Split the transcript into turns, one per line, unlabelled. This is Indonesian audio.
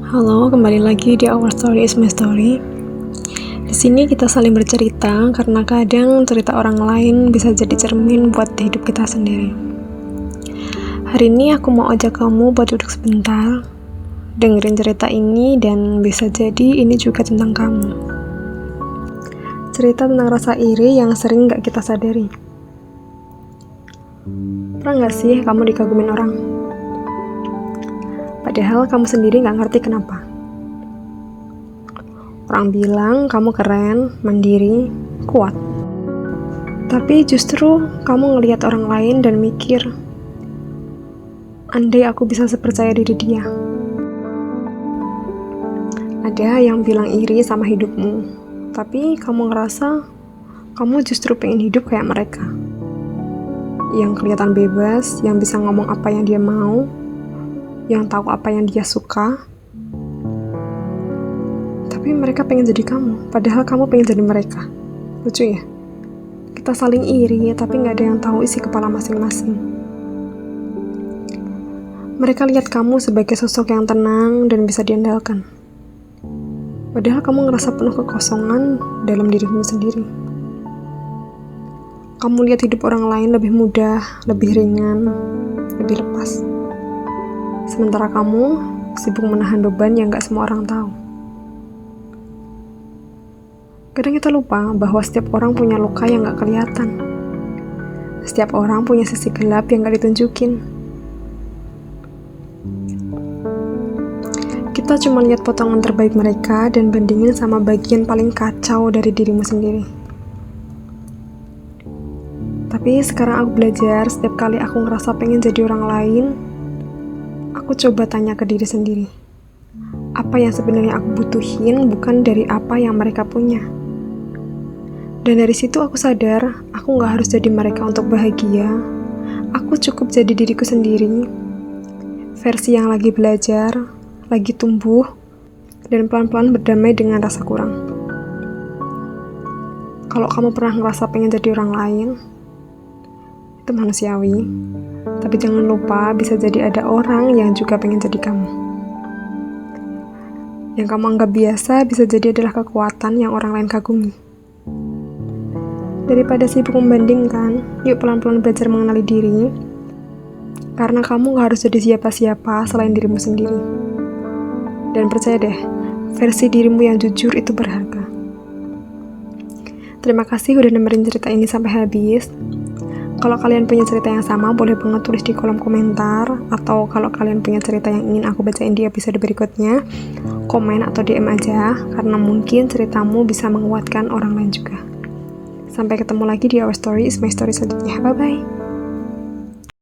Halo, kembali lagi di Our Story is My Story. Di sini kita saling bercerita karena kadang cerita orang lain bisa jadi cermin buat hidup kita sendiri. Hari ini aku mau ajak kamu buat duduk sebentar, dengerin cerita ini dan bisa jadi ini juga tentang kamu. Cerita tentang rasa iri yang sering gak kita sadari. Pernah gak sih kamu dikagumin orang? Padahal kamu sendiri gak ngerti kenapa. Orang bilang kamu keren, mandiri, kuat. Tapi justru kamu ngelihat orang lain dan mikir, andai aku bisa sepercaya diri dia. Ada yang bilang iri sama hidupmu, tapi kamu ngerasa kamu justru pengen hidup kayak mereka. Yang kelihatan bebas, yang bisa ngomong apa yang dia mau, yang tahu apa yang dia suka. Tapi mereka pengen jadi kamu, padahal kamu pengen jadi mereka. Lucu ya? Kita saling iri, tapi gak ada yang tahu isi kepala masing-masing. Mereka lihat kamu sebagai sosok yang tenang dan bisa diandalkan. Padahal kamu ngerasa penuh kekosongan dalam dirimu sendiri. Kamu lihat hidup orang lain lebih mudah, lebih ringan, lebih lepas. Sementara kamu sibuk menahan beban yang gak semua orang tahu. Kadang kita lupa bahwa setiap orang punya luka yang gak kelihatan. Setiap orang punya sisi gelap yang gak ditunjukin. Kita cuma lihat potongan terbaik mereka dan bandingin sama bagian paling kacau dari dirimu sendiri. Tapi sekarang aku belajar, setiap kali aku ngerasa pengen jadi orang lain, aku coba tanya ke diri sendiri. Apa yang sebenarnya aku butuhin bukan dari apa yang mereka punya. Dan dari situ aku sadar, aku gak harus jadi mereka untuk bahagia. Aku cukup jadi diriku sendiri. Versi yang lagi belajar, lagi tumbuh, dan pelan-pelan berdamai dengan rasa kurang. Kalau kamu pernah ngerasa pengen jadi orang lain, itu manusiawi. Tapi jangan lupa bisa jadi ada orang yang juga pengen jadi kamu. Yang kamu anggap biasa bisa jadi adalah kekuatan yang orang lain kagumi. Daripada sibuk membandingkan, yuk pelan-pelan belajar mengenali diri. Karena kamu gak harus jadi siapa-siapa selain dirimu sendiri. Dan percaya deh, versi dirimu yang jujur itu berharga. Terima kasih udah dengerin cerita ini sampai habis. Kalau kalian punya cerita yang sama, boleh banget tulis di kolom komentar. Atau kalau kalian punya cerita yang ingin aku bacain di episode berikutnya, komen atau DM aja, karena mungkin ceritamu bisa menguatkan orang lain juga. Sampai ketemu lagi di Our Story is My Story selanjutnya. Bye-bye.